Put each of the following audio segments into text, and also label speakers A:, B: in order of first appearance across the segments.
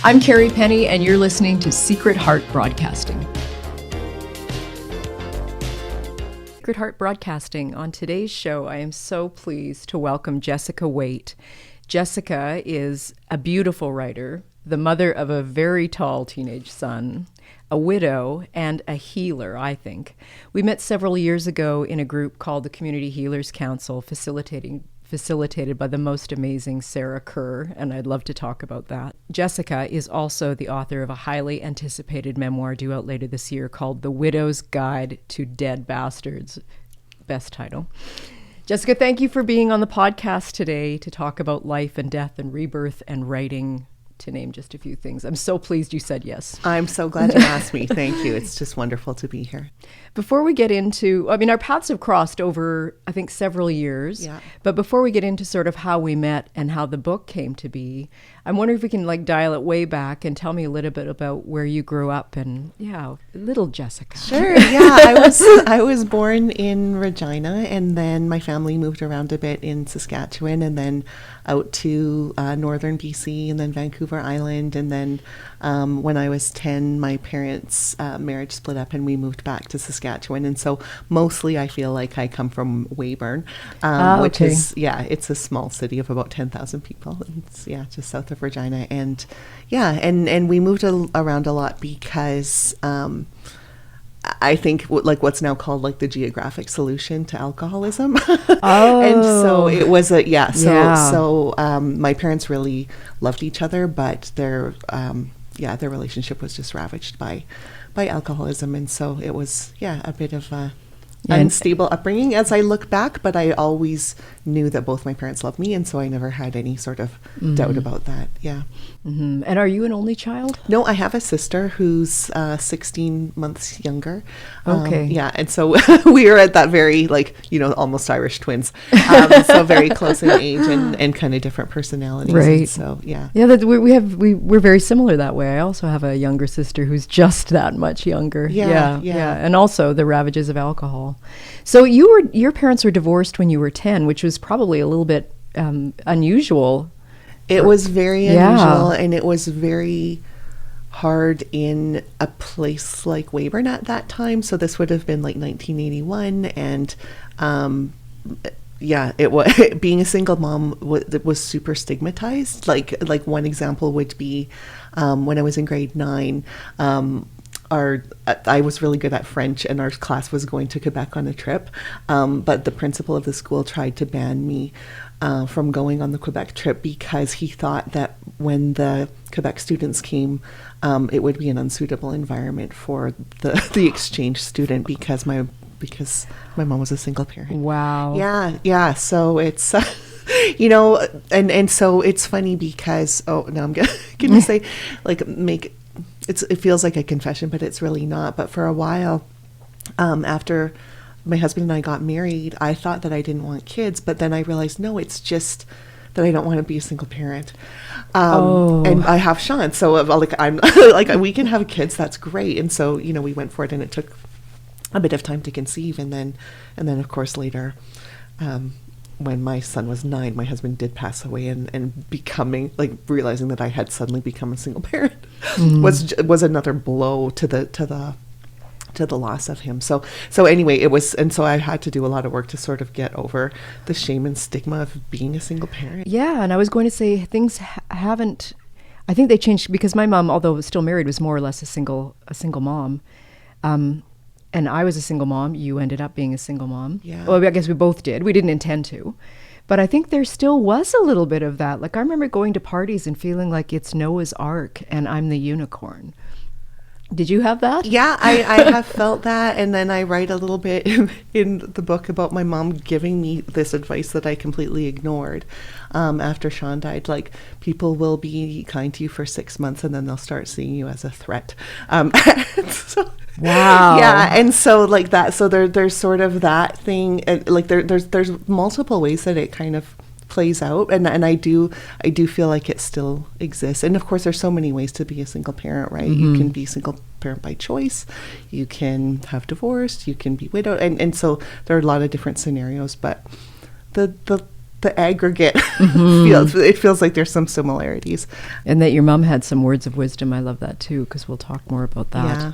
A: I'm Carrie Penny, and you're listening to Secret Heart Broadcasting. Secret Heart Broadcasting. On today's show, I am so pleased to welcome Jessica Waite. Jessica is a beautiful writer, the mother of a very tall teenage son, a widow, and a healer, I think. We met several years ago in a group called the Community Healers Council, facilitated by the most amazing Sarah Kerr, and I'd love to talk about that. Jessica is also the author of a highly anticipated memoir due out later this year called The Widow's Guide to Dead Bastards. Best title. Jessica, thank you for being on the podcast today to talk about life and death and rebirth and writing, to name just a few things. I'm so pleased you said yes.
B: I'm so glad you asked me. Thank you. It's just wonderful to be here.
A: Before we get into, our paths have crossed over, I think, several years.
B: Yeah.
A: But before we get into sort of how we met and how the book came to be, I'm wondering if we can dial it way back and tell me a little bit about where you grew up and, little Jessica.
B: Sure. Yeah. I was born in Regina, and then my family moved around a bit in Saskatchewan, and then out to northern BC, and then Vancouver Island. And then when I was 10, my parents' marriage split up and we moved back to Saskatchewan. And so mostly I feel like I come from Weyburn, which is, it's a small city of about 10,000 people. It's, just south of Regina. And and we moved around a lot because I think what's now called the geographic solution to alcoholism.
A: Oh.
B: And so it was so my parents really loved each other, but their relationship was just ravaged by alcoholism. And so it was, a bit of a unstable upbringing as I look back, but I always knew that both my parents loved me, and so I never had any sort of doubt about that. Yeah.
A: Mm-hmm. And are you an only child?
B: No, I have a sister who's 16 months younger.
A: Okay.
B: And so we are at that very, almost Irish twins. So very close in age and kind of different personalities.
A: Right.
B: And so, yeah.
A: Yeah, we're very similar that way. I also have a younger sister who's just that much younger. Yeah. And also the ravages of alcohol. So your parents were divorced when you were 10, which was probably a little bit unusual.
B: It was very unusual, and it was very hard in a place like Weyburn at that time. So this would have been 1981, and it was being a single mom was super stigmatized. Like one example would be when I was in grade 9. I was really good at French, and our class was going to Quebec on a trip, but the principal of the school tried to ban me from going on the Quebec trip because he thought that when the Quebec students came, it would be an unsuitable environment for the exchange student because my mom was a single parent.
A: Wow.
B: Yeah. So it's and so it's funny because now I'm gonna say it feels like a confession, but it's really not. But for a while, after my husband and I got married, I thought that I didn't want kids, but then I realized, no, it's just that I don't want to be a single parent. And I have Sean, so I'm we can have kids, that's great. And so, we went for it, and it took a bit of time to conceive. And then of course later, when my son was 9, my husband did pass away, and becoming realizing that I had suddenly become a single parent was another blow to the loss of him. So anyway, it was, and so I had to do a lot of work to sort of get over the shame and stigma of being a single parent.
A: Yeah, and I was going to say things haven't. I think they changed because my mom, although still married, was more or less a single mom. And I was a single mom. You ended up being a single mom.
B: Yeah.
A: Well, I guess we both did. We didn't intend to. But I think there still was a little bit of that. I remember going to parties and feeling like it's Noah's Ark and I'm the unicorn. Did you have that?
B: Yeah, I have felt that. And then I write a little bit in the book about my mom giving me this advice that I completely ignored after Sean died. People will be kind to you for 6 months, and then they'll start seeing you as a threat.
A: Wow.
B: Yeah, and so that. So there's sort of that thing. There's multiple ways that it kind of plays out, and I do feel like it still exists. And of course, there's so many ways to be a single parent, right? Mm-hmm. You can be single parent by choice, you can have divorced, you can be widowed, and so there are a lot of different scenarios. But the the aggregate feels like there's some similarities.
A: And that your mom had some words of wisdom. I love that too, because we'll talk more about that.
B: Yeah.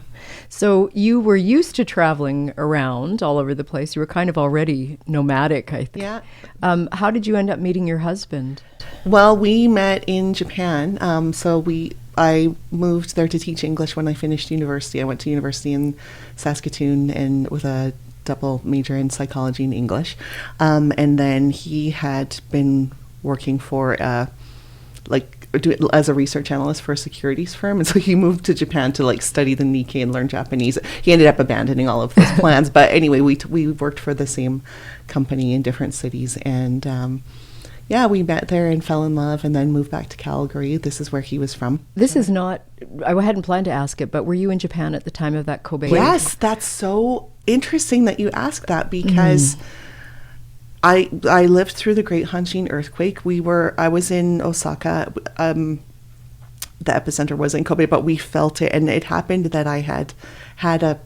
A: So you were used to traveling around all over the place. You were kind of already nomadic, I think.
B: Yeah.
A: How did you end up meeting your husband?
B: Well, we met in Japan. I moved there to teach English when I finished university. I went to university in Saskatoon and with a double major in psychology and English. And then he had been working for as a research analyst for a securities firm. And so he moved to Japan to study the Nikkei and learn Japanese. He ended up abandoning all of those plans. But anyway, we worked for the same company in different cities. And we met there and fell in love and then moved back to Calgary. This is where he was from.
A: This is not, I hadn't planned to ask it, but were you in Japan at the time of that Kobe?
B: Yes, that's so interesting that you asked that because I lived through the Great Hanshin earthquake. I was in Osaka. The epicenter was in Kobe, but we felt it. And it happened that I had a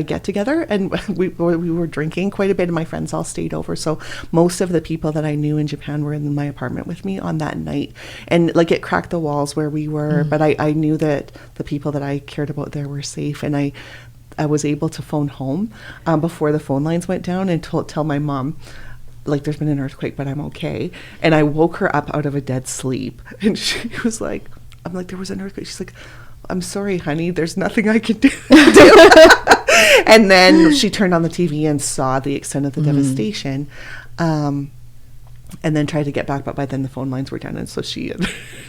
B: get together and we were drinking quite a bit and my friends all stayed over, so most of the people that I knew in Japan were in my apartment with me on that night, and it cracked the walls where we were, but I knew that the people that I cared about there were safe, and I was able to phone home before the phone lines went down and tell my mom there's been an earthquake but I'm okay, and I woke her up out of a dead sleep and she was like, I'm like, there was an earthquake. She's like, I'm sorry, honey, there's nothing I can do. And then she turned on the TV and saw the extent of the devastation, and then tried to get back, but by then the phone lines were down, and so she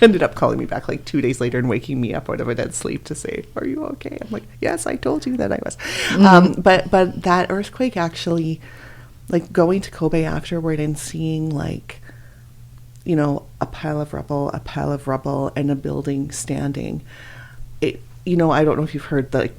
B: ended up calling me back 2 days later and waking me up out of a dead sleep to say, are you okay? I'm like, yes, I told you that I was. But that earthquake actually, going to Kobe afterward and seeing a pile of rubble and a building standing, it, I don't know if you've heard that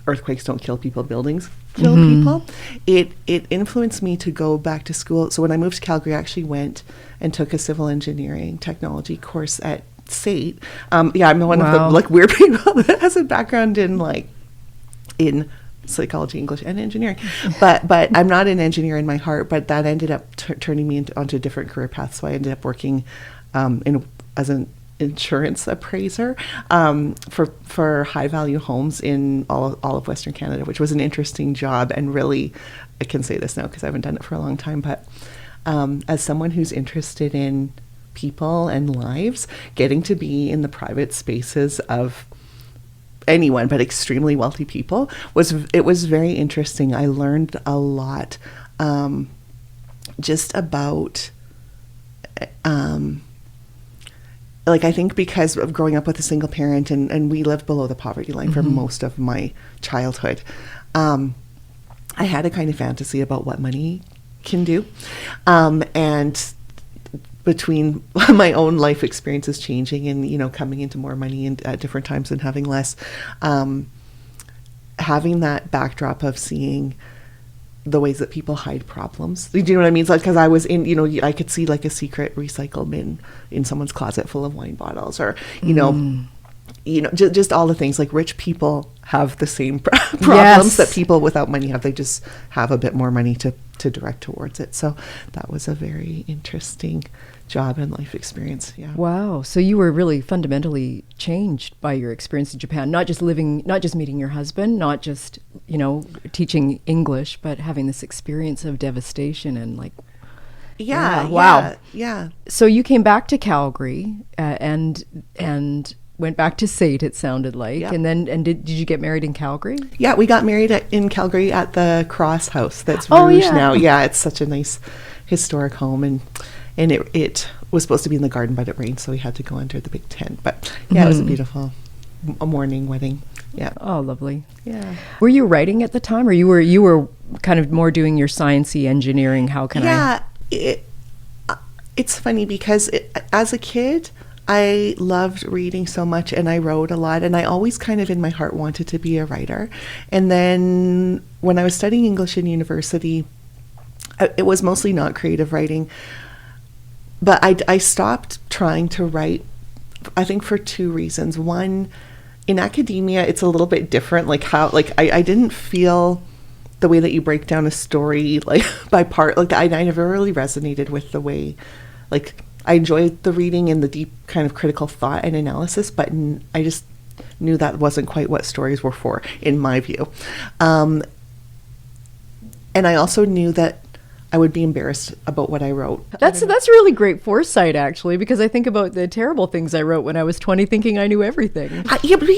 B: earthquakes don't kill people, buildings kill people. It influenced me to go back to school. So when I moved to Calgary, I actually went and took a civil engineering technology course at SAIT. I'm one of the weird people that has a background in psychology, English, and engineering. But I'm not an engineer in my heart, but that ended up turning me onto a different career path. So I ended up working as an insurance appraiser for high value homes in all of Western Canada, which was an interesting job. And really, I can say this now because I haven't done it for a long time, but as someone who's interested in people and lives, getting to be in the private spaces of anyone but extremely wealthy people was very interesting. I learned a lot just about I think because of growing up with a single parent and we lived below the poverty line for most of my childhood, I had a kind of fantasy about what money can do. And between my own life experiences changing and, coming into more money and at different times and having less, having that backdrop of seeing the ways that people hide problems. Do you know what I mean? Because I was in, I could see a secret recycle bin in someone's closet full of wine bottles, or, just all the things. Rich people have the same problems that people without money have. They just have a bit more money to direct towards it. So that was a very interesting job and life experience. Yeah.
A: Wow. So you were really fundamentally changed by your experience in Japan, not just meeting your husband, not just, teaching English, but having this experience of devastation and wow.
B: Yeah.
A: So you came back to Calgary and went back to SAIT, it sounded like.
B: Yeah.
A: And then did you get married in Calgary?
B: Yeah, we got married in Calgary at the Cross House. That's Rouge now. Yeah, it's such a nice historic home, and it was supposed to be in the garden, but it rained, so we had to go under the big tent. But yeah, it was a beautiful morning wedding. Yeah.
A: Oh, lovely.
B: Yeah.
A: Were you writing at the time, or you were kind of more doing your sciencey engineering? How can I?
B: Yeah, it's funny because as a kid, I loved reading so much and I wrote a lot, and I always kind of in my heart wanted to be a writer. And then when I was studying English in university, it was mostly not creative writing, but I stopped trying to write, I think for two reasons. One, in academia, it's a little bit different. I didn't feel the way that you break down a story by part. I never really resonated with the way like, I enjoyed the reading and the deep kind of critical thought and analysis, but I just knew that wasn't quite what stories were for, in my view. And I also knew that I would be embarrassed about what I wrote.
A: That's really great foresight, actually, because I think about the terrible things I wrote when I was 20, thinking I knew everything.
B: Yeah, but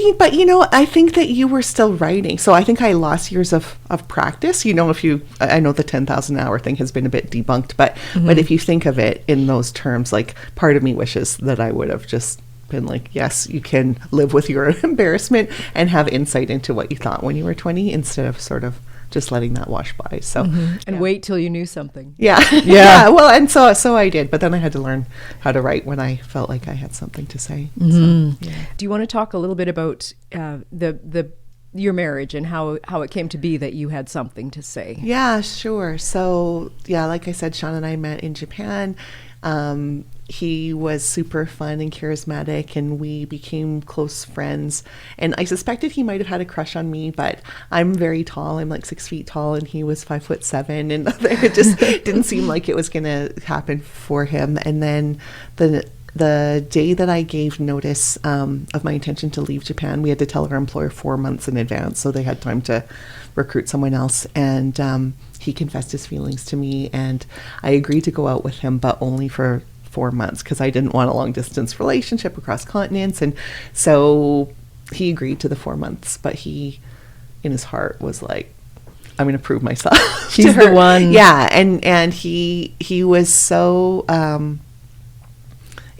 B: I think that you were still writing. So I think I lost years of practice. I know the 10,000 hour thing has been a bit debunked, but if you think of it in those terms, like, part of me wishes that I would have just been like, yes, you can live with your embarrassment and have insight into what you thought when you were 20, instead of sort of just letting that wash by. So
A: and wait till you knew something.
B: Yeah. Well, and so I did, but then I had to learn how to write when I felt like I had something to say. So,
A: Do you want to talk a little bit about your marriage and how it came to be that you had something to say?
B: Yeah, sure. So like I said, Sean and I met in Japan. He was super fun and charismatic, and we became close friends. And I suspected he might have had a crush on me, but I'm very tall. I'm like 6 feet tall, and he was 5'7", and it just didn't seem like it was going to happen for him. And then the day that I gave notice of my intention to leave Japan, we had to tell our employer 4 months in advance, so they had time to recruit someone else. And he confessed his feelings to me, and I agreed to go out with him, but only for 4 months, because I didn't want a long distance relationship across continents. And so he agreed to the 4 months, but he, in his heart, was like, I'm going to prove myself.
A: She's the one.
B: Yeah. And he was so,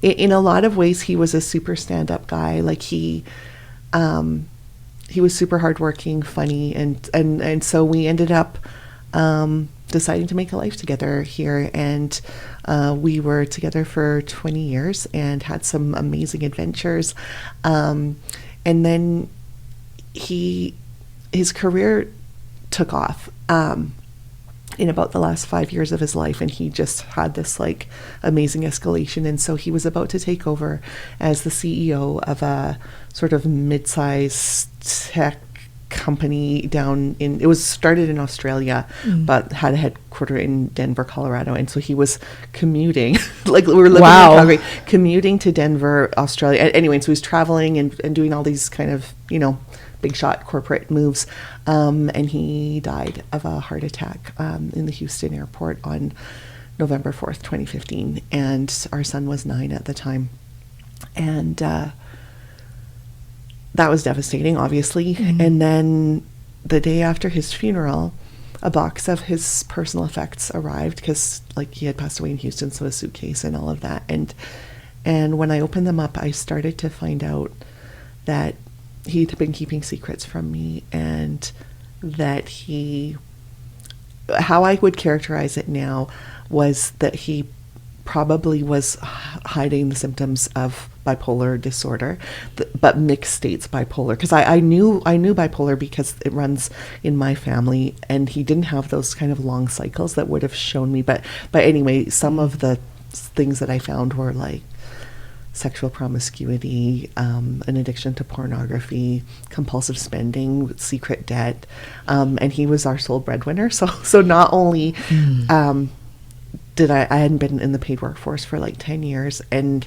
B: in a lot of ways, he was a super stand-up guy. Like, he was super hardworking, funny, and so we ended up deciding to make a life together here. And we were together for 20 years and had some amazing adventures. And then his career took off in about the last 5 years of his life, and he just had this like amazing escalation. And so he was about to take over as the CEO of a sort of mid-sized tech company it was started in Australia, but had a headquarter in Denver, Colorado. And so he was commuting, like, we were living in Calgary, commuting to Denver, Australia. Anyway, so he was traveling and doing all these kind of, big shot corporate moves. And he died of a heart attack in the Houston airport on November 4th, 2015. And our son was 9 at the time. And that was devastating, obviously. And then the day after his funeral, a box of his personal effects arrived, because like he had passed away in Houston, so a suitcase and all of that. And when I opened them up, I started to find out that he'd been keeping secrets from me, and that how I would characterize it now was that he probably was hiding the symptoms of bipolar disorder, but mixed states bipolar, because I knew bipolar because it runs in my family, and he didn't have those kind of long cycles that would have shown me. But anyway, some of the things that I found were like sexual promiscuity, an addiction to pornography, compulsive spending, secret debt, and he was our sole breadwinner. So not only I hadn't been in the paid workforce for like 10 years, and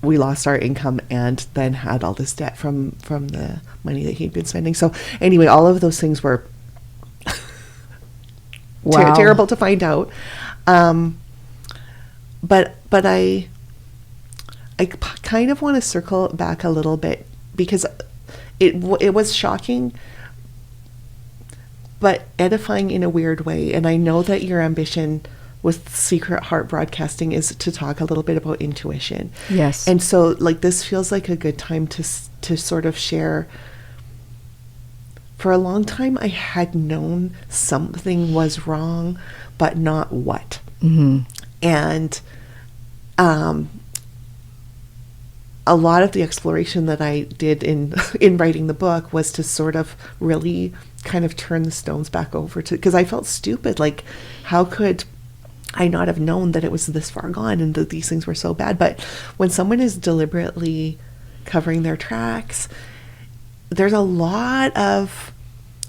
B: we lost our income, and then had all this debt from the money that he'd been spending. So anyway, all of those things were terrible to find out. But I kind of want to circle back a little bit, because it was shocking, but edifying in a weird way. And I know that your ambition with Secret Heart Broadcasting is to talk a little bit about intuition.
A: Yes.
B: And so like this feels like a good time to sort of share. For a long time, I had known something was wrong, but not what. And a lot of the exploration that I did in writing the book was to sort of really kind of turn the stones back over to, because I felt stupid. Like, how could I not have known that it was this far gone and that these things were so bad? But when someone is deliberately covering their tracks, there's a lot of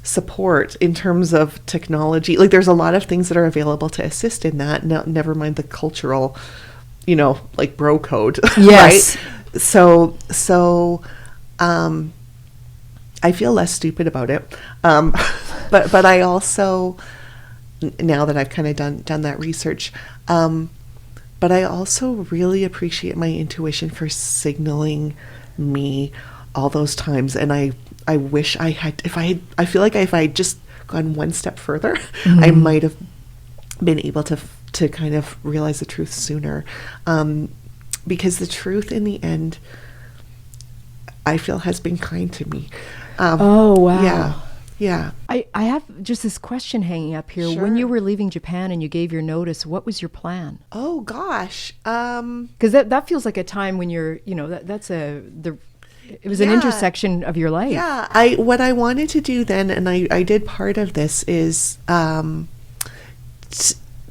B: support in terms of technology. Like there's a lot of things that are available to assist in that. Never mind the cultural, like bro code.
A: Yes.
B: Right? So I feel less stupid about it. But I also, now that I've kind of done that research, but I also really appreciate my intuition for signaling me all those times. And I wish I had, I feel like if I had just gone one step further, I might have been able to kind of realize the truth sooner. Because the truth in the end, I feel has been kind to me.
A: Oh, wow.
B: Yeah.
A: I have just this question hanging up here.
B: Sure.
A: When you were leaving Japan and you gave your notice, what was your plan?
B: Oh gosh.
A: Because that feels like a time when you're, it was an intersection of your life.
B: Yeah. What I wanted to do then, and I did part of this, is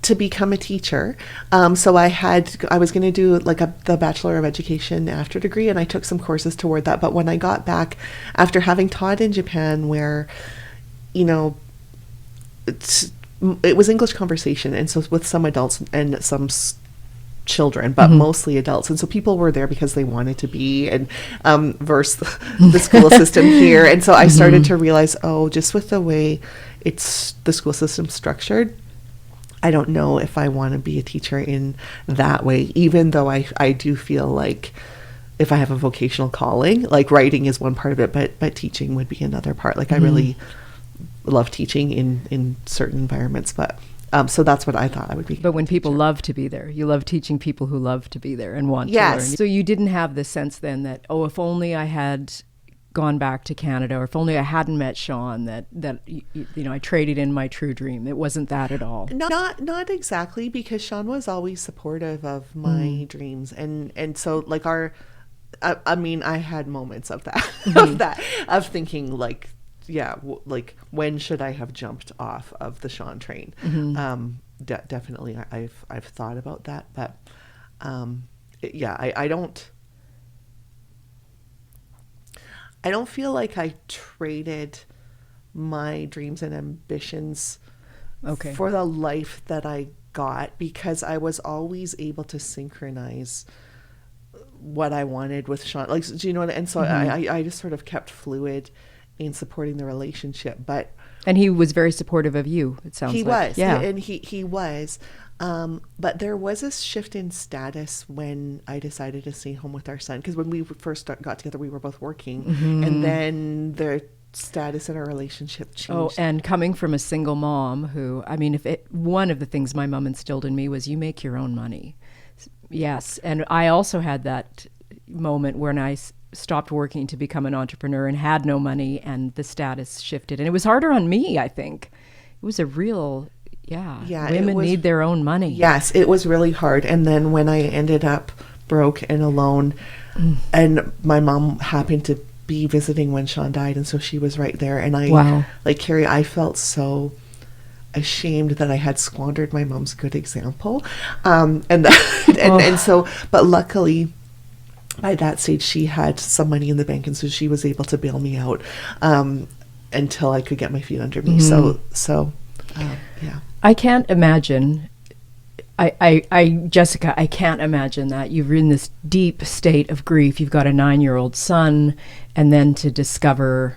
B: to become a teacher. So I was going to do like the Bachelor of Education after degree, and I took some courses toward that. But when I got back, after having taught in Japan, where, it was English conversation, and so with some adults and some children, but mostly adults, and so people were there because they wanted to be, and versus the school system here. And so I started to realize, just with the way the school system structured, I don't know if I want to be a teacher in that way, even though I do feel like if I have a vocational calling, like writing is one part of it, but teaching would be another part. Like I really love teaching in certain environments, but so that's what I thought I would be.
A: But when people love to be there, you love teaching people who love to be there and want to learn. So you didn't have the sense then that, if only I had gone back to Canada, or if only I hadn't met Sean, that I traded in my true dream. It wasn't that at all.
B: Not exactly, because Sean was always supportive of my dreams, and so like I had moments of that of thinking like, like when should I have jumped off of the Sean train? Definitely I've thought about that, but I don't feel like I traded my dreams and ambitions for the life that I got, because I was always able to synchronize what I wanted with Sean. Like, do you know what? And so I just sort of kept fluid in supporting the relationship. And
A: he was very supportive of you, it sounds like.
B: He was.
A: Yeah.
B: And he was. But there was a shift in status when I decided to stay home with our son. Because when we first got together, we were both working. And then the status in our relationship changed.
A: Oh, and coming from a single mom who, one of the things my mom instilled in me was you make your own money. Yes. And I also had that moment when I stopped working to become an entrepreneur and had no money, and the status shifted. And it was harder on me, I think. It was a real... Yeah, women need their own money.
B: Yes, it was really hard. And then when I ended up broke and alone, and my mom happened to be visiting when Sean died, and so she was right there. And like Carrie, I felt so ashamed that I had squandered my mom's good example. And so, but luckily, by that stage, she had some money in the bank, and so she was able to bail me out until I could get my feet under me. Yeah.
A: I can't imagine, Jessica, I can't imagine that you're in this deep state of grief. You've got a 9-year-old son, and then to discover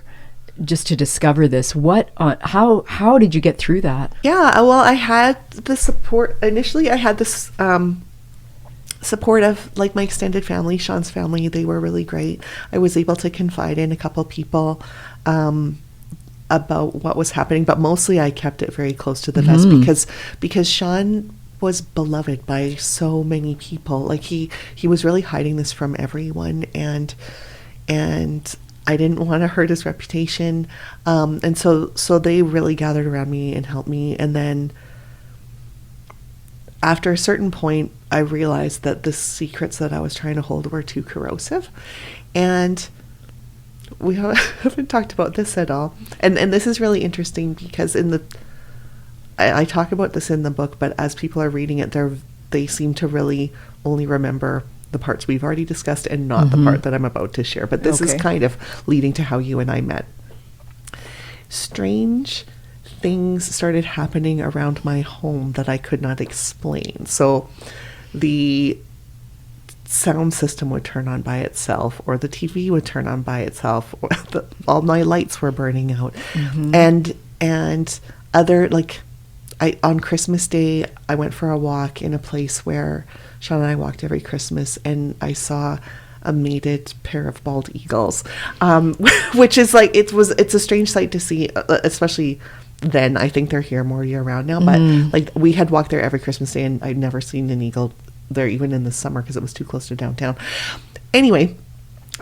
A: this. How did you get through that?
B: Yeah, well, I had the support. Initially, I had this support of like my extended family, Sean's family. They were really great. I was able to confide in a couple people about what was happening, but mostly I kept it very close to the vest because Sean was beloved by so many people. Like he was really hiding this from everyone, and I didn't want to hurt his reputation, and so they really gathered around me and helped me. And then after a certain point, I realized that the secrets that I was trying to hold were too corrosive, and we haven't talked about this at all. And this is really interesting because I talk about this in the book, but as people are reading it, they seem to really only remember the parts we've already discussed and not the part that I'm about to share. But this is kind of leading to how you and I met. strange things started happening around my home that I could not explain. So the sound system would turn on by itself, or the TV would turn on by itself, or all my lights were burning out. And other, like, on Christmas Day, I went for a walk in a place where Sean and I walked every Christmas, and I saw a mated pair of bald eagles, which is like, it's a strange sight to see, especially then. I think they're here more year round now, but like, we had walked there every Christmas Day, and I'd never seen an eagle there even in the summer because it was too close to downtown. Anyway,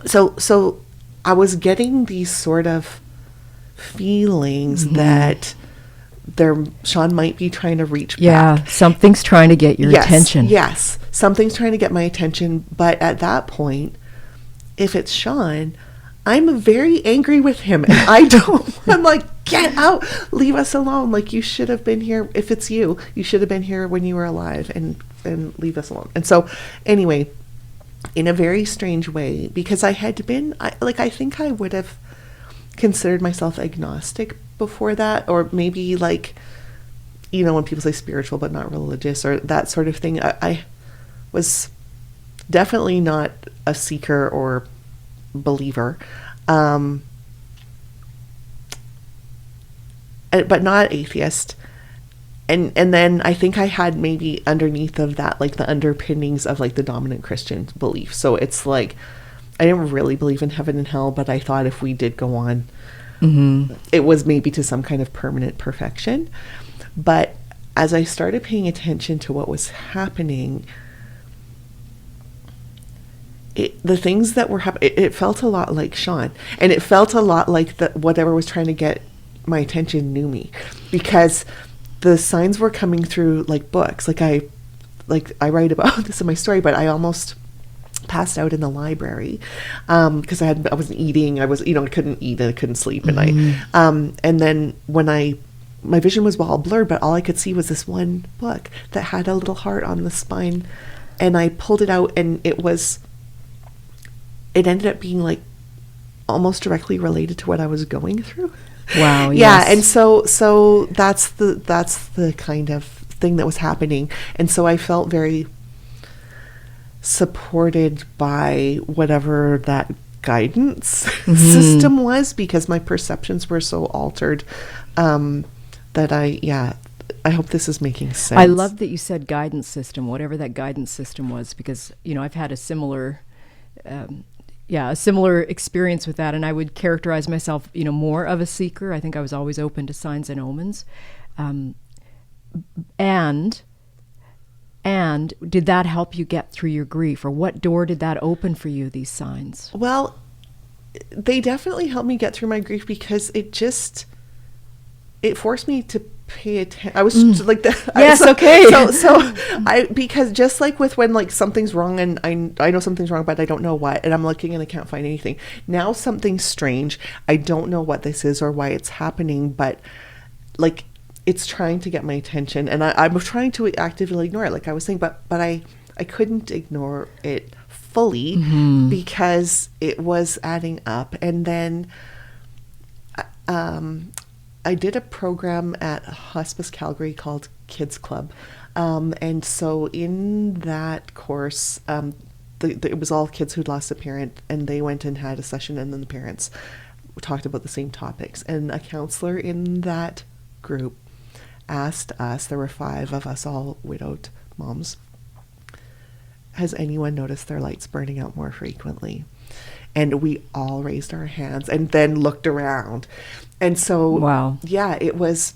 B: so I was getting these sort of feelings that Sean might be trying to reach back.
A: Yeah, something's trying to get your attention.
B: Yes, something's trying to get my attention. But at that point, if it's Sean, I'm very angry with him, and I'm like, get out, leave us alone. Like, you should have been here. If it's you should have been here when you were alive, and leave us alone. And so, anyway, in a very strange way, because I think I would have considered myself agnostic before that, or maybe, like, you know, when people say spiritual but not religious, or that sort of thing. I was definitely not a seeker or believer, but not atheist. And then I think I had maybe underneath of that, like, the underpinnings of, like, the dominant Christian belief. So it's like, I didn't really believe in heaven and hell, but I thought if we did go on, it was maybe to some kind of permanent perfection. But as I started paying attention to what was happening, the things that were happening, it felt a lot like Sean, and it felt a lot like whatever was trying to get my attention knew me, because the signs were coming through like books. I write about this in my story, but I almost passed out in the library because I wasn't eating. I couldn't eat and I couldn't sleep, and and then when my vision was all blurred, but all I could see was this one book that had a little heart on the spine, and I pulled it out, and it ended up being like almost directly related to what I was going through.
A: Wow.
B: Yeah.
A: Yes.
B: And so that's the kind of thing that was happening. And so I felt very supported by whatever that guidance system was, because my perceptions were so altered, that I hope this is making sense.
A: I love that you said guidance system, whatever that guidance system was, because, you know, I've had a similar experience with that, and I would characterize myself, you know, more of a seeker. I think I was always open to signs and omens. And did that help you get through your grief, or what door did that open for you, these signs?
B: Well, they definitely helped me get through my grief, because it forced me to pay attention. I was like that.
A: Yes. Okay.
B: Because just like with when, like, something's wrong, and I know something's wrong, but I don't know what, and I'm looking and I can't find anything. Now something's strange. I don't know what this is or why it's happening, but, like, it's trying to get my attention, and I'm trying to actively ignore it, like I was saying, but I couldn't ignore it fully, because it was adding up. And then I did a program at Hospice Calgary called Kids Club, and so in that course, it was all kids who'd lost a parent, and they went and had a session, and then the parents talked about the same topics. And a counselor in that group asked us, there were 5 of us, all widowed moms, has anyone noticed their lights burning out more frequently? And we all raised our hands and then looked around. And so,
A: wow.
B: Yeah, it was,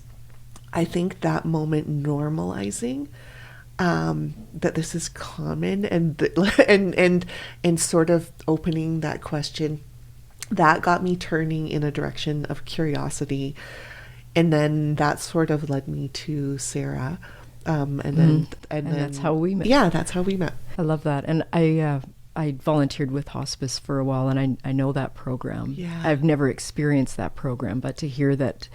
B: I think, that moment normalizing that this is common, and sort of opening that question, that got me turning in a direction of curiosity. And then that sort of led me to Sarah. And
A: that's how we met.
B: Yeah, that's how we met.
A: I love that. And I volunteered with hospice for a while, and I know that program.
B: Yeah.
A: I've never experienced that program, but to hear that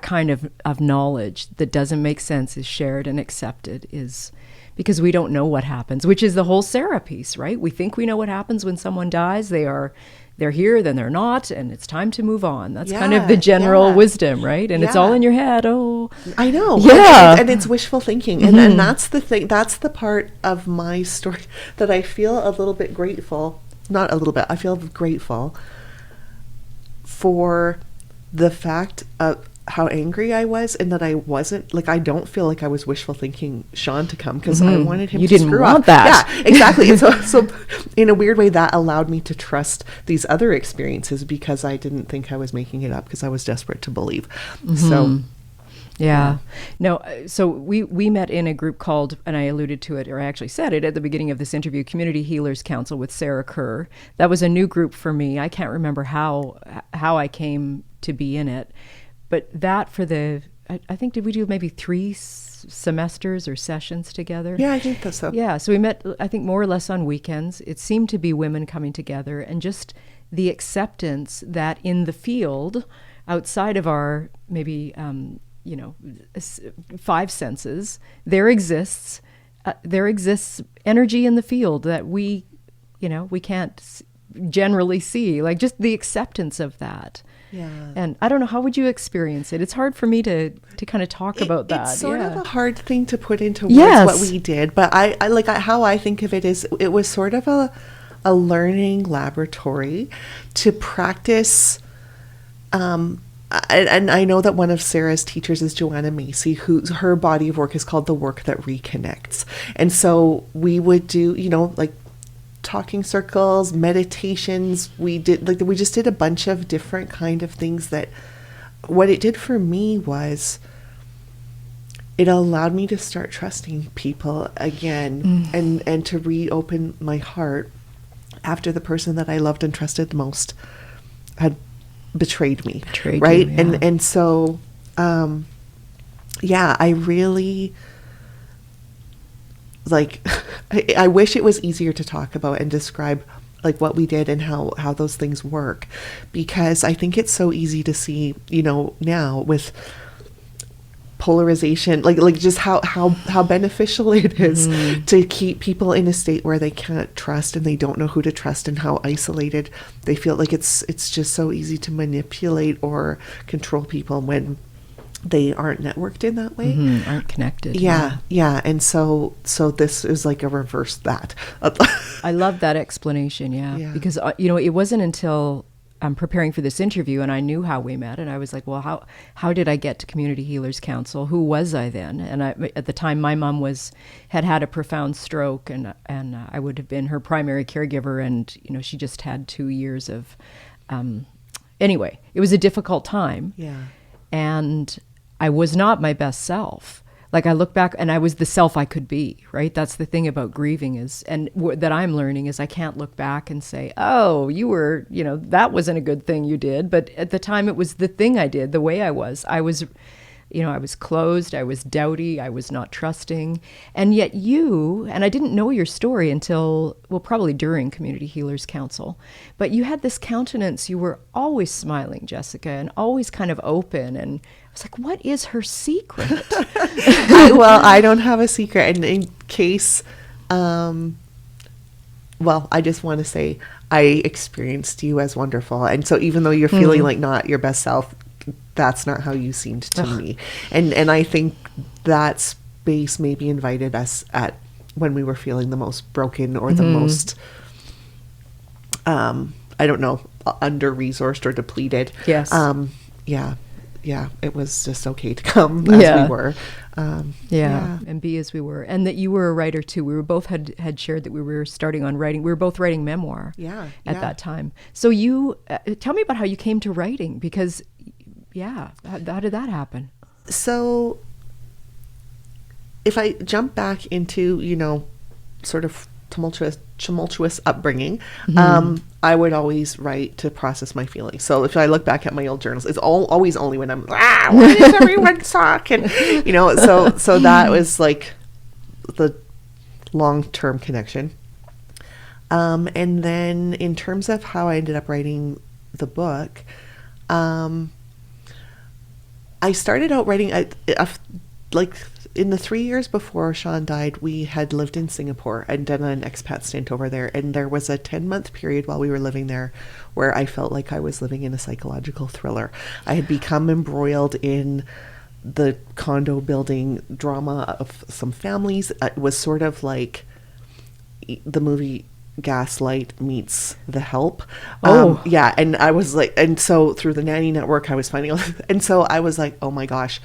A: kind of knowledge that doesn't make sense is shared and accepted, is because we don't know what happens, which is the whole Sarah piece, right? We think we know what happens when someone dies. They are they're here, then they're not, and it's time to move on. That's kind of the general
B: yeah.
A: wisdom, right? And it's all in your head. Oh,
B: I know.
A: Yeah.
B: And it's wishful thinking. And that's the thing. That's the part of my story that I feel a little bit grateful. Not a little bit. I feel grateful for the fact of how angry I was, and that I wasn't, like, I don't feel like I was wishful thinking Sean to come, because I wanted him to screw up.
A: You didn't want that.
B: Yeah, exactly. And so in a weird way, that allowed me to trust these other experiences, because I didn't think I was making it up, because I was desperate to believe. So
A: yeah. No, so we met in a group called, and I alluded to it, or I actually said it at the beginning of this interview, Community Healers Council with Sarah Kerr. That was a new group for me. I can't remember how I came to be in it. But that for I think, did we do maybe 3 semesters or sessions together?
B: Yeah, I think that's so.
A: Yeah, so we met, I think, more or less on weekends. It seemed to be women coming together, and just the acceptance that in the field, outside of our maybe, 5 senses, there exists energy in the field that we can't generally see, like just the acceptance of that.
B: Yeah.
A: And I don't know, how would you experience it? It's hard for me to kind of talk about that.
B: It's sort of a hard thing to put into words, what we did, but I like how I think of it is it was sort of a learning laboratory to practice. And I know that one of Sarah's teachers is Joanna Macy, her body of work is called The Work That Reconnects. And so we would do, like talking circles, meditations. We just did a bunch of different kind of things that what it did for me was it allowed me to start trusting people again and to reopen my heart after the person that I loved and trusted most had betrayed me. Right?
A: You, yeah.
B: And so I really I wish it was easier to talk about and describe like what we did and how those things work, because I think it's so easy to see, now with polarization, like just how beneficial it is to keep people in a state where they can't trust and they don't know who to trust, and how isolated they feel. Like it's just so easy to manipulate or control people when they aren't networked in that way,
A: aren't connected.
B: Yeah. And so this is like a reverse that.
A: I love that explanation. Yeah. Because it wasn't until I'm preparing for this interview and I knew how we met, and I was like, well, how did I get to Community Healers Council? Who was I then? And at the time, my mom had a profound stroke, and I would have been her primary caregiver, and she just had 2 years of. Anyway, it was a difficult time.
B: Yeah.
A: And I was not my best self. Like, I look back and I was the self I could be, right? That's the thing about grieving that I'm learning is I can't look back and say, oh, you were, that wasn't a good thing you did. But at the time it was the thing I did, the way I was closed, I was doughty, I was not trusting. And yet and I didn't know your story until, probably during Community Healers Council, but you had this countenance, you were always smiling, Jessica, and always kind of open. And I was like, what is her secret?
B: I don't have a secret. And in case, I just want to say I experienced you as wonderful. And so even though you're feeling like not your best self, that's not how you seemed to me. And I think that space maybe invited us at when we were feeling the most broken or the most, I don't know, under-resourced or depleted.
A: Yes.
B: Yeah, it was just okay to come as we were.
A: And be as we were. And that you were a writer too. We were both had shared that we were starting on writing. We were both writing memoir at that time. So you, tell me about how you came to writing, because, how did that happen?
B: So if I jump back into, sort of tumultuous upbringing, I would always write to process my feelings. So if I look back at my old journals, it's always only when I'm, why does everyone suck? And, so that was like the long-term connection. And then in terms of how I ended up writing the book, I started out writing in the 3 years before Sean died, we had lived in Singapore and done an expat stint over there. And there was a 10-month period while we were living there where I felt like I was living in a psychological thriller. I had become embroiled in the condo building drama of some families. It was sort of like the movie Gaslight meets The Help. Yeah. And I was like, and so through the Nanny Network, I was finding, and so I was like, oh my gosh.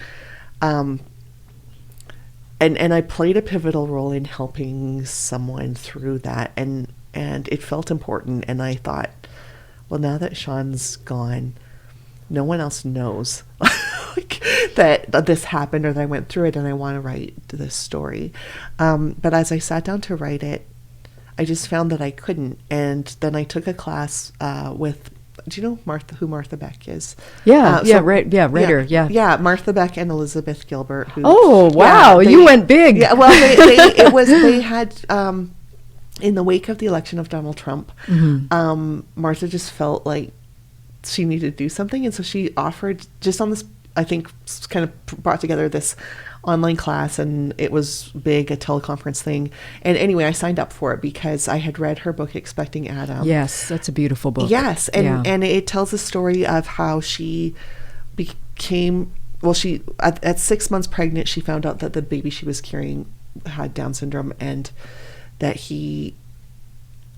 B: And I played a pivotal role in helping someone through that. And it felt important. And I thought, well, now that Sean's gone, no one else knows like, that this happened or that I went through it, and I want to write this story. But as I sat down to write it, I just found that I couldn't. And then I took a class with, do you know who Martha Beck is?
A: Writer.
B: Yeah, Martha Beck and Elizabeth Gilbert. Who,
A: you went big.
B: Yeah, well, they had, in the wake of the election of Donald Trump, Martha just felt like she needed to do something. And so she offered, just on this, I think, kind of brought together this online class, and it was big, a teleconference thing. And anyway, I signed up for it because I had read her book, Expecting Adam.
A: Yes, that's a beautiful book.
B: Yes, and it tells the story of how she became, well, she at 6 months pregnant, she found out that the baby she was carrying had Down syndrome, and that she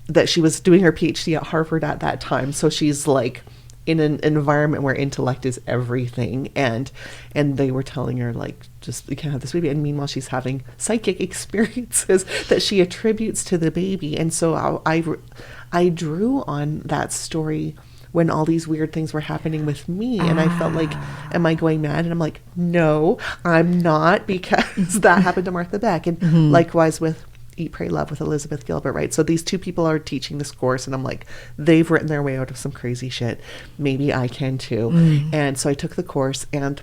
B: was doing her PhD at Harvard at that time. So she's like in an environment where intellect is everything, and they were telling her, like, just, you can't have this baby. And meanwhile, she's having psychic experiences that she attributes to the baby. And so I drew on that story when all these weird things were happening with me, and I felt like, am I going mad? And I'm like, no, I'm not, because that happened to Martha Beck. And likewise with Eat, Pray, Love with Elizabeth Gilbert, right? So these two people are teaching this course, and I'm like, they've written their way out of some crazy shit. Maybe I can too. And so I took the course, and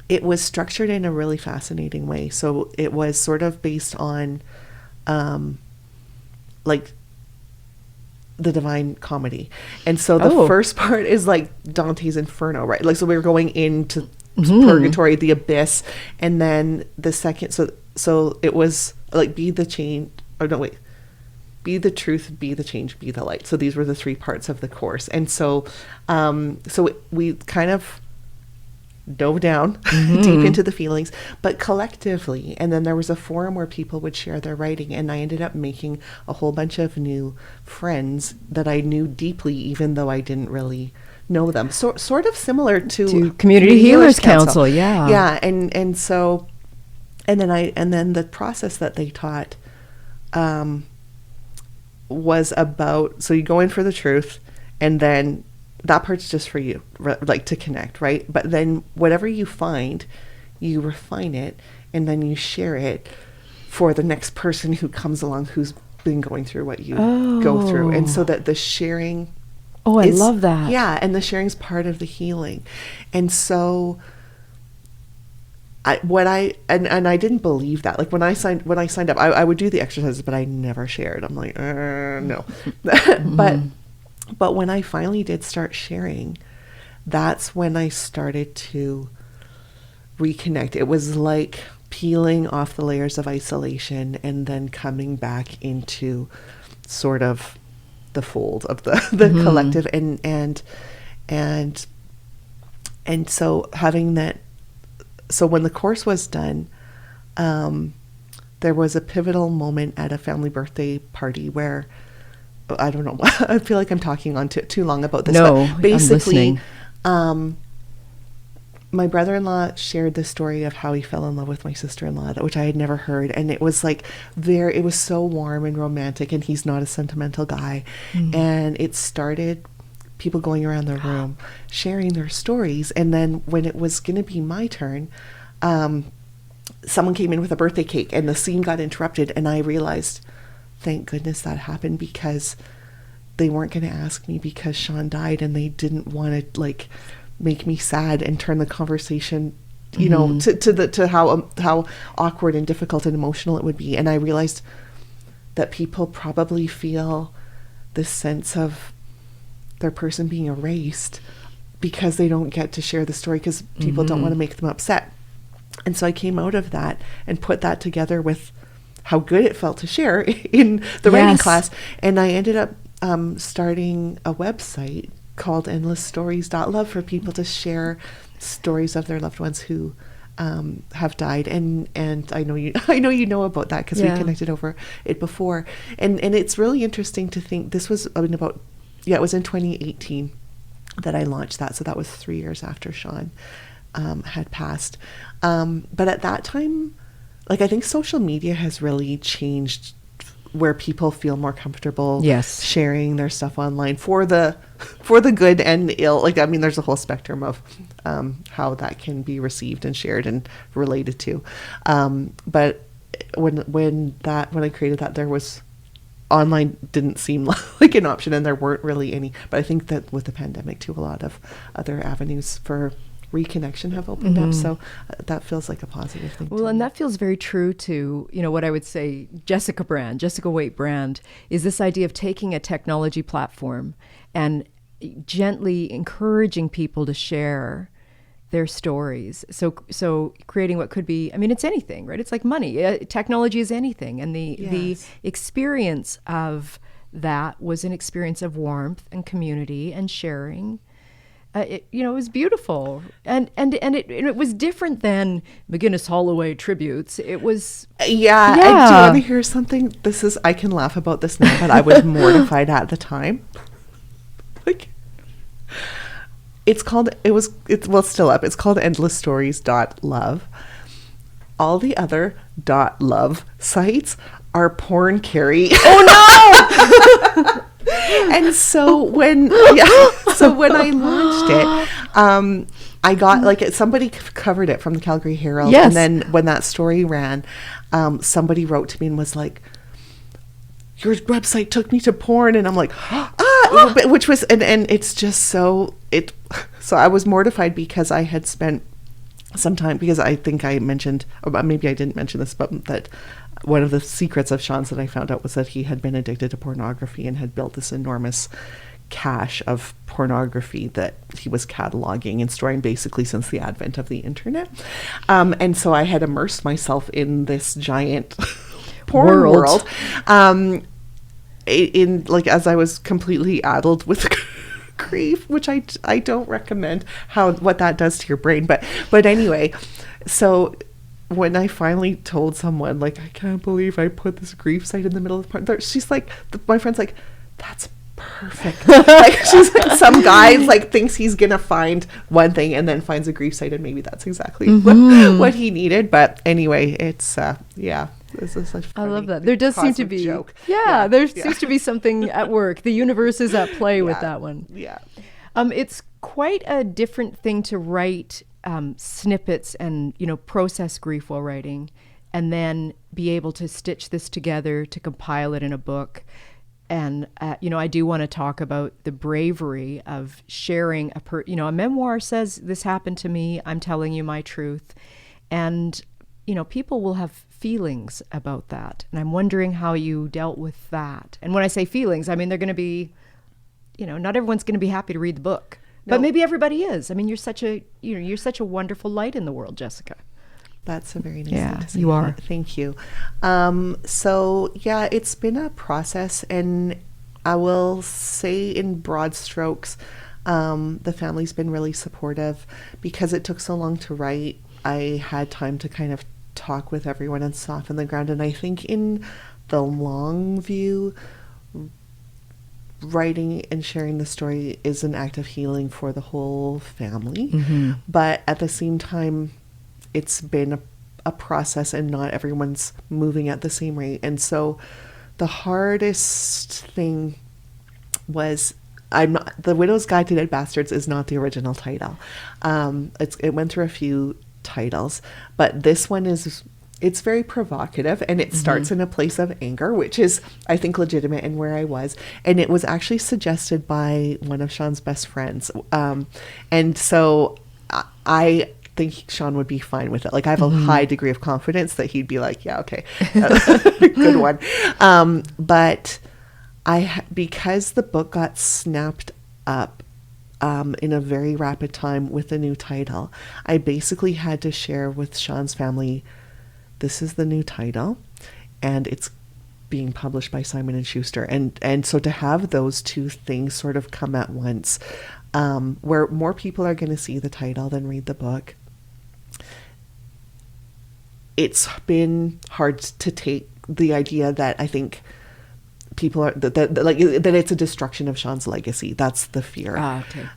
B: it was structured in a really fascinating way. So it was sort of based on like the Divine Comedy. And so the first part is like Dante's Inferno, right? Like, so we were going into purgatory, the abyss, and then the second, so it was like, be the change, or no, wait, be the truth, be the change, be the light. So these were the three parts of the course. And so we kind of dove down deep into the feelings, but collectively. And then there was a forum where people would share their writing, and I ended up making a whole bunch of new friends that I knew deeply, even though I didn't really know them. So sort of similar to
A: Community Healers Council.
B: Yeah. And so, and then the process that they taught was about, so you go in for the truth, and then that part's just for you, like, to connect, right? But then whatever you find, you refine it, and then you share it for the next person who comes along who's been going through what you go through. And so that the sharing
A: I love that.
B: Yeah, and the sharing's part of the healing. And so I didn't believe that. Like, when I signed up, I would do the exercises, but I never shared. I'm like, no. But when I finally did start sharing, that's when I started to reconnect. It was like peeling off the layers of isolation and then coming back into sort of the fold of the collective, and so having that. So when the course was done, there was a pivotal moment at a family birthday party where, I don't know, I feel like I'm talking on too long about this.
A: No,
B: but basically,
A: I'm listening.
B: My brother-in-law shared the story of how he fell in love with my sister-in-law, which I had never heard. And it was like it was so warm and romantic, and he's not a sentimental guy. And it started people going around the room sharing their stories. And then when it was going to be my turn, someone came in with a birthday cake, and the scene got interrupted. And I realized, thank goodness that happened, because they weren't going to ask me because Sean died, and they didn't want to, like, make me sad and turn the conversation, you know, to how awkward and difficult and emotional it would be. And I realized that people probably feel this sense of their person being erased because they don't get to share the story, because people don't want to make them upset. And so I came out of that and put that together with how good it felt to share in the writing class. And I ended up starting a website called endlessstories.love for people to share stories of their loved ones who have died. And I know you know about that because we connected over it before. And it's really interesting to think this was it was in 2018 that I launched that. So that was 3 years after Sean had passed. But at that time, like, I think social media has really changed where people feel more comfortable sharing their stuff online for the good and ill. Like, I mean, there's a whole spectrum of how that can be received and shared and related to. But when I created that, there was online didn't seem like an option, and there weren't really any. But I think that with the pandemic too, a lot of other avenues for reconnection have opened up. So that feels like a positive thing.
A: Well, and that feels very true to, what I would say Jessica Waite brand is this idea of taking a technology platform and gently encouraging people to share their stories. So creating what could be, I mean, it's anything, right? It's like money. Technology is anything. And the experience of that was an experience of warmth and community and sharing. It was beautiful, and it was different than McGinnis Holloway tributes. It was
B: I do want to hear something. I can laugh about this now, but I was mortified at the time. Like, it's still up. It's called endlessstories.love. All the other .love sites are porn carry.
A: Oh no!
B: And so when I launched it, I got somebody covered it from the Calgary Herald.
A: Yes.
B: And then when that story ran, somebody wrote to me and was like, your website took me to porn. And I'm like, which was, and it's just so I was mortified because I had spent some time, because I think I mentioned, or maybe I didn't mention this, but that one of the secrets of Sean's that I found out was that he had been addicted to pornography and had built this enormous cache of pornography that he was cataloging and storing basically since the advent of the internet. And so I had immersed myself in this giant porn world. In like, as I was completely addled with grief, which I don't recommend what that does to your brain. But anyway, so when I finally told someone, like, I can't believe I put this grief site in the middle of the park, she's like, my friend's like, that's perfect. Like, she's like, some guy like thinks he's gonna find one thing and then finds a grief site, and maybe that's exactly what he needed. But anyway, it's this is such
A: I love that. There does seem to be joke. There seems to be something at work. The universe is at play with that one. It's quite a different thing to write snippets and process grief while writing, and then be able to stitch this together to compile it in a book. And I do want to talk about the bravery of sharing a memoir says, this happened to me, I'm telling you my truth, and people will have feelings about that, and I'm wondering how you dealt with that. And when I say feelings, I mean they're going to be, not everyone's going to be happy to read the book. But maybe everybody is. I mean, you're such a wonderful light in the world, Jessica.
B: That's a very nice thing to say.
A: You are.
B: Thank you. So it's been a process, and I will say in broad strokes, the family's been really supportive. Because it took so long to write, I had time to kind of talk with everyone and soften the ground. And I think in the long view, writing and sharing the story is an act of healing for the whole family. Mm-hmm. But at the same time, it's been a process, and not everyone's moving at the same rate. And so the hardest thing was, The Widow's Guide to Dead Bastards is not the original title. It went through a few titles, but this one it's very provocative, and it starts in a place of anger, which is, I think, legitimate and where I was. And it was actually suggested by one of Sean's best friends. And so I think Sean would be fine with it. Like, I have a high degree of confidence that he'd be like, yeah, okay, good one. But because the book got snapped up, in a very rapid time with a new title. I basically had to share with Sean's family, this is the new title, and it's being published by Simon & Schuster. And so to have those two things sort of come at once, where more people are going to see the title than read the book, it's been hard to take the idea that I think people are that it's a destruction of Sean's legacy. That's the fear.
A: Okay.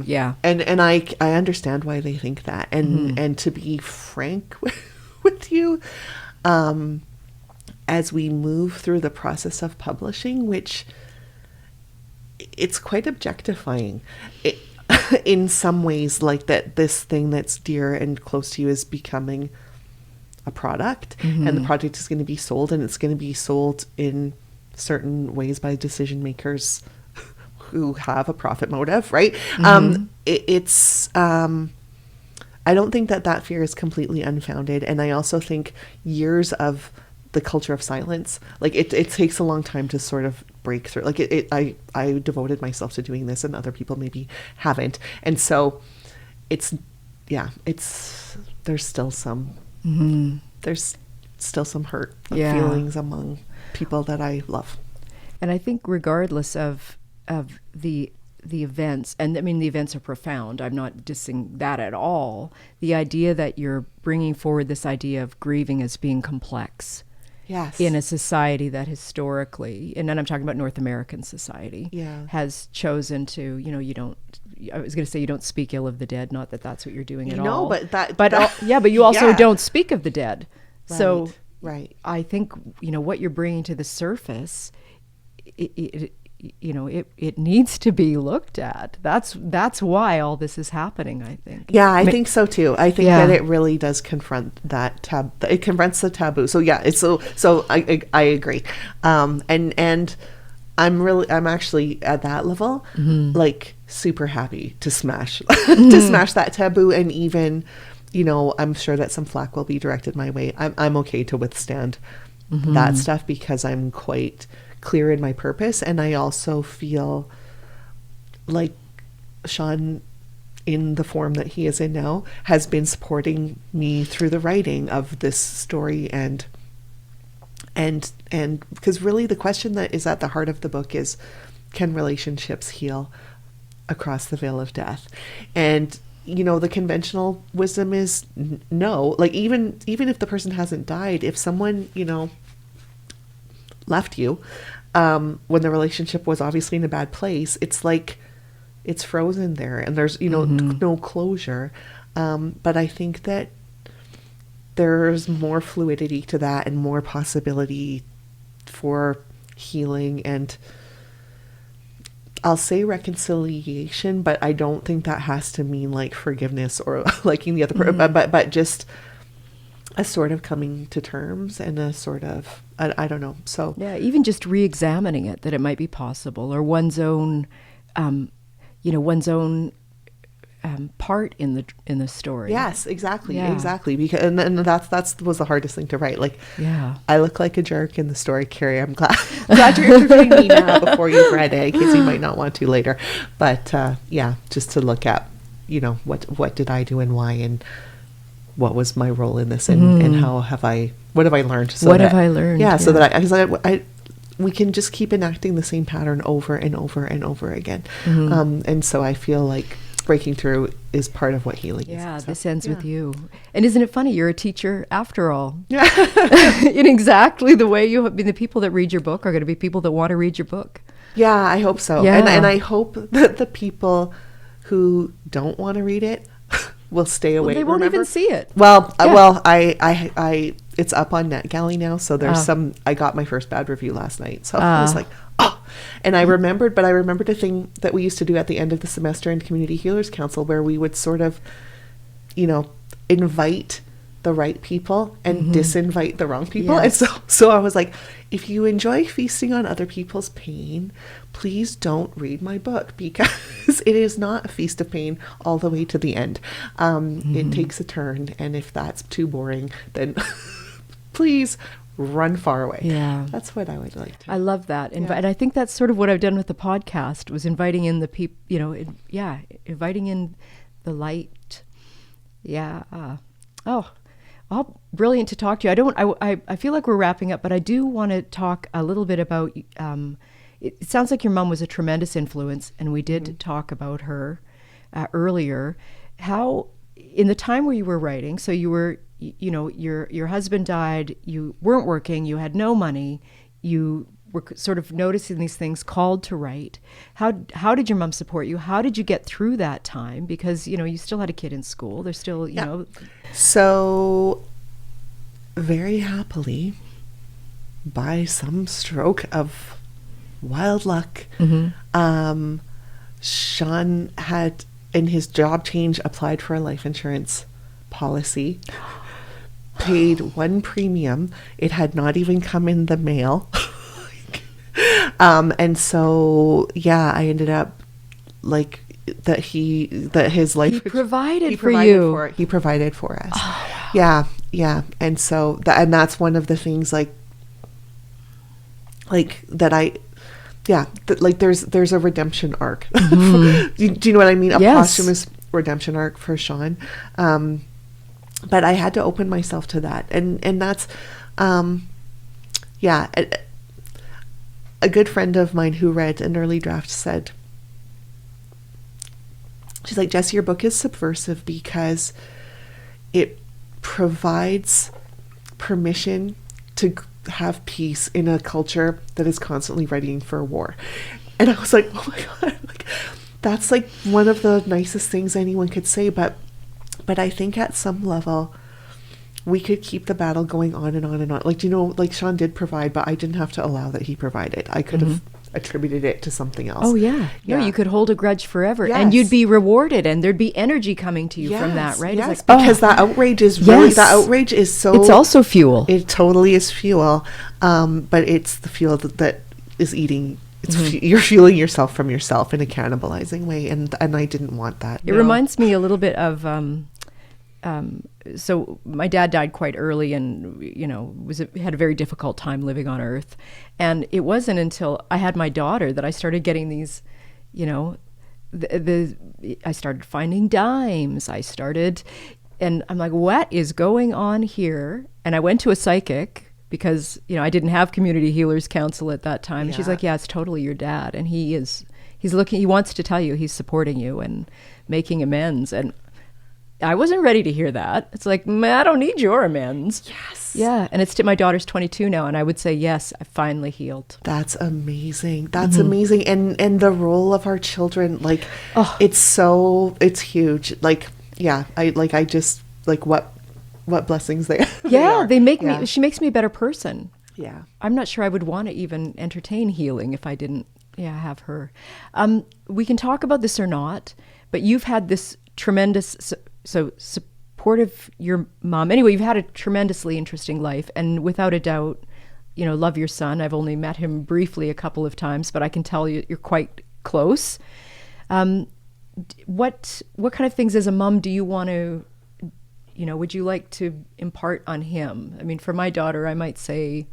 A: Yeah.
B: And I understand why they think that. And to be frank with you, as we move through the process of publishing, which it's quite objectifying in some ways, like that this thing that's dear and close to you is becoming a product, and the product is going to be sold, and it's going to be sold in certain ways by decision makers who have a profit motive, right? I don't think that fear is completely unfounded. And I also think years of the culture of silence, like it takes a long time to sort of break through. Like I devoted myself to doing this, and other people maybe haven't. And so there's still some hurt feelings among people that I love.
A: And I think regardless of the events, and I mean the events are profound, I'm not dissing that at all, the idea that you're bringing forward this idea of grieving as being complex.
B: Yes.
A: In a society that historically, and then I'm talking about North American society, has chosen to, I was going to say you don't speak ill of the dead, not that that's what you're doing at all. But you also don't speak of the dead.
B: Right.
A: So
B: right.
A: I think, what you're bringing to the surface, it needs to be looked at. That's why all this is happening, I think.
B: Yeah, I think so too. I think that it really does confront that it confronts the taboo. So yeah, it's so I agree. And I'm actually at that level, like super happy to smash that taboo. And even, I'm sure that some flack will be directed my way. I'm okay to withstand that stuff, because I'm quite clear in my purpose. And I also feel like Sean, in the form that he is in now, has been supporting me through the writing of this story. And because really the question that is at the heart of the book is, can relationships heal across the veil of death? And the conventional wisdom is no. Like even if the person hasn't died, if someone left you when the relationship was obviously in a bad place, it's like it's frozen there, and there's no closure. But I think that there's more fluidity to that, and more possibility for healing, and I'll say reconciliation, but I don't think that has to mean like forgiveness or liking the other person, but just a sort of coming to terms, and a sort of, I don't know. So
A: yeah, even just re-examining it, that it might be possible, or one's own part in the story.
B: Yes, exactly. Because and that's was the hardest thing to write. Like, I look like a jerk in the story, Carrie. I'm glad you're interviewing me now before you've read it, in case you might not want to later. But just to look at what did I do and why, and what was my role in this, and what have I learned?
A: What have I learned?
B: Yeah, so that I we can just keep enacting the same pattern over and over and over again. And so I feel like breaking through is part of what healing is.
A: Yeah,
B: so,
A: this ends with you. And isn't it funny? You're a teacher after all.
B: Yeah.
A: In exactly the way you have been. The people that read your book are going to be people that want to read your book.
B: Yeah, I hope so.
A: Yeah.
B: And I hope that the people who don't want to read it will stay away.
A: They won't even see it.
B: Well, I it's up on NetGalley now, so there's I got my first bad review last night, so I was like, and I remembered a thing that we used to do at the end of the semester in Community Healers Council, where we would sort of, invite the right people and disinvite the wrong people. Yes. And so I was like, if you enjoy feasting on other people's pain, please don't read my book, because it is not a feast of pain all the way to the end. It takes a turn, and if that's too boring, then please run far away.
A: Yeah.
B: That's what I would like to.
A: I love that. And I think that's sort of what I've done with the podcast, was inviting in the people, inviting in the light. Yeah. Brilliant to talk to you. I feel like we're wrapping up, but I do want to talk a little bit about, it sounds like your mom was a tremendous influence, and we did talk about her earlier. How, in the time where you were writing, so you were, your husband died, you weren't working, you had no money, you were sort of noticing these things, called to write. How did your mom support you? How did you get through that time? Because, you still had a kid in school. There's still, you know.
B: So, very happily, by some stroke of wild luck, Sean had, in his job change, applied for a life insurance policy, paid one premium. It had not even come in the mail. And so, I ended up his life.
A: He provided
B: he
A: for
B: provided
A: you.
B: He provided for us.
A: Oh, wow.
B: Yeah. And so, and that's one of the things there's a redemption arc. Do you know what I mean? A posthumous redemption arc for Sean. But I had to open myself to that. And that's, a good friend of mine who read an early draft said, she's like, Jess, your book is subversive because it provides permission to have peace in a culture that is constantly readying for war. And I was like, oh my God, that's one of the nicest things anyone could say. But I think at some level, we could keep the battle going on and on and on. Sean did provide, but I didn't have to allow that he provided. I could have attributed it to something else.
A: Oh, yeah. No, you could hold a grudge forever,
B: Yes.
A: and you'd be rewarded, and there'd be energy coming to you from that, right?
B: Yes,
A: it's like,
B: because that outrage is really, that outrage is so...
A: It's also fuel.
B: It totally is fuel, but it's the fuel that is eating... You're fueling yourself from yourself in a cannibalizing way, and I didn't want that.
A: It reminds me a little bit of... so my dad died quite early, and had a very difficult time living on Earth, and it wasn't until I had my daughter that I started getting these, I started finding dimes. And I'm like, what is going on here? And I went to a psychic because I didn't have Community Healers Council at that time. And she's like, yeah, it's totally your dad, and he's looking. He wants to tell you he's supporting you and making amends. And I wasn't ready to hear that. It's like, I don't need your amends.
B: Yes.
A: Yeah. And my daughter's 22 now, and I would say, yes, I finally healed.
B: That's amazing. That's amazing. And the role of our children, it's huge. What blessings they are.
A: Yeah. They make me, she makes me a better person.
B: Yeah.
A: I'm not sure I would want to even entertain healing if I didn't, have her. We can talk about this or not, but you've had this tremendous, so supportive, your mom. Anyway, you've had a tremendously interesting life, and without a doubt, love your son. I've only met him briefly a couple of times, but I can tell you're quite close. What kind of things as a mom do you want to, would you like to impart on him? I mean, for my daughter, I might say,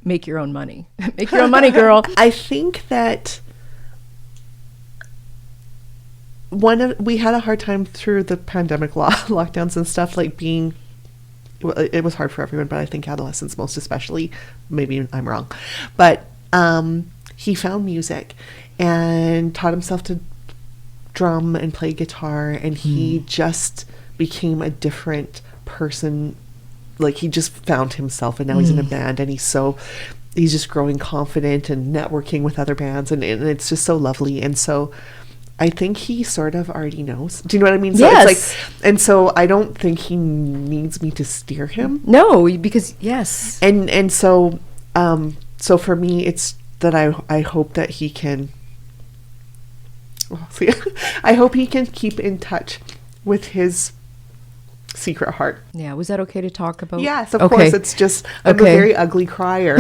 A: make your own money. Make your own money, girl.
B: I think that we had a hard time through the pandemic lockdowns and stuff, it was hard for everyone, but I think adolescents most especially. Maybe I'm wrong, but he found music and taught himself to drum and play guitar, and he just became a different person. He just found himself, and now he's in a band, and he's just growing confident and networking with other bands, and it's just so lovely. And so I think he sort of already knows. Do you know what I mean? So
A: yes.
B: And so I don't think he needs me to steer him.
A: No, because yes.
B: And so so for me, it's that I hope that he can. Well, see, I hope he can keep in touch with his secret heart.
A: Yeah, was that okay to talk about?
B: Yes, of course. It's just I'm a very ugly crier.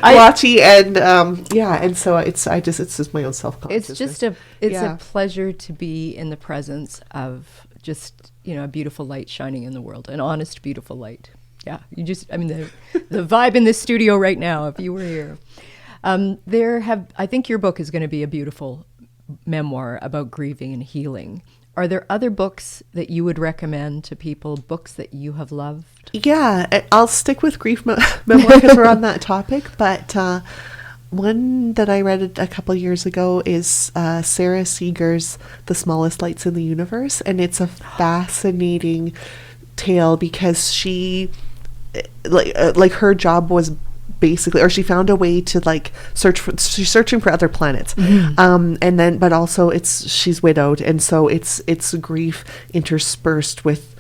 B: Blotchy and and so it's just my own self-consciousness.
A: It's a pleasure to be in the presence of just a beautiful light shining in the world, an honest, beautiful light. Yeah, I mean, the vibe in this studio right now, if you were here. I think your book is going to be a beautiful memoir about grieving and healing. Are there other books that you would recommend to people, books that you have loved?
B: Yeah, I'll stick with grief memoir because we're on that topic. But one that I read a couple years ago is Sarah Seeger's The Smallest Lights in the Universe. And it's a fascinating tale because she, like her job was basically, or she found a way to like she's searching for other planets. And then, but also she's widowed. And so it's grief interspersed with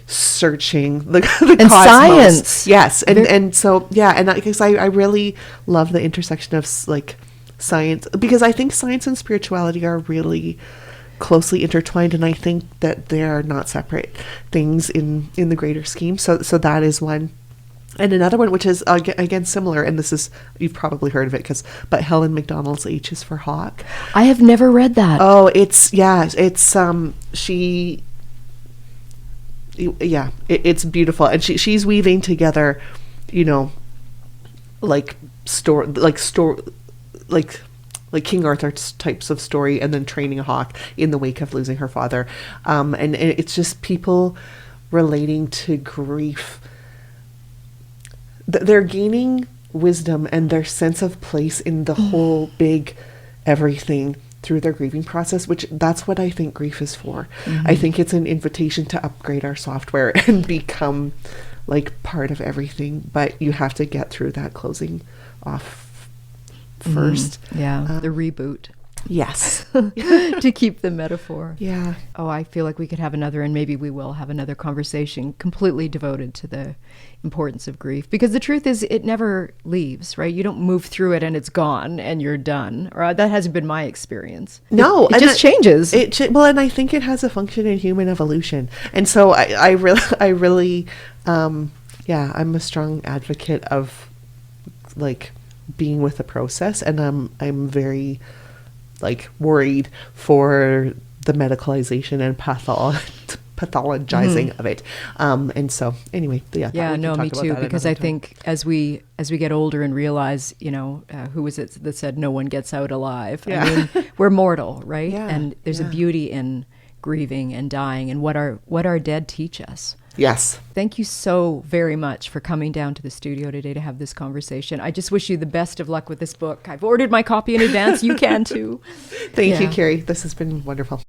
B: searching the
A: and
B: cosmos.
A: Science.
B: Yes. And so, yeah. And because I really love the intersection of like science, because I think science and spirituality are really closely intertwined, and I think that they are not separate things in the greater scheme. So that is one. And another one, which is again similar, and this is, you've probably heard of it, but Helen McDonald's H is for Hawk.
A: I have never read that.
B: Oh, it's beautiful, and she's weaving together, like King Arthur's types of story, and then training a hawk in the wake of losing her father, and it's just people relating to grief. They're gaining wisdom and their sense of place in the whole big everything through their grieving process, which that's what I think grief is for. I think it's an invitation to upgrade our software and become like part of everything, but you have to get through that closing off first.
A: Yeah, the reboot.
B: Yes.
A: To keep the metaphor.
B: Yeah.
A: Oh, I feel like we could have another, and maybe we will have another conversation completely devoted to the importance of grief. Because the truth is, it never leaves, right? You don't move through it and it's gone and you're done. Or that hasn't been my experience.
B: No.
A: It just changes.
B: Well, and I think it has a function in human evolution. And so I really, I'm a strong advocate of like being with the process, and I'm very like worried for the medicalization and pathologizing of it. And so anyway,
A: yeah, no, me too, because I think as we get older and realize, who was it that said no one gets out alive?
B: Yeah.
A: I mean, we're mortal, right?
B: Yeah.
A: And there's a beauty in grieving and dying and what our dead teach us.
B: Yes.
A: Thank you so very much for coming down to the studio today to have this conversation. I just wish you the best of luck with this book. I've ordered my copy in advance. You can too.
B: Thank you, Carrie. This has been wonderful.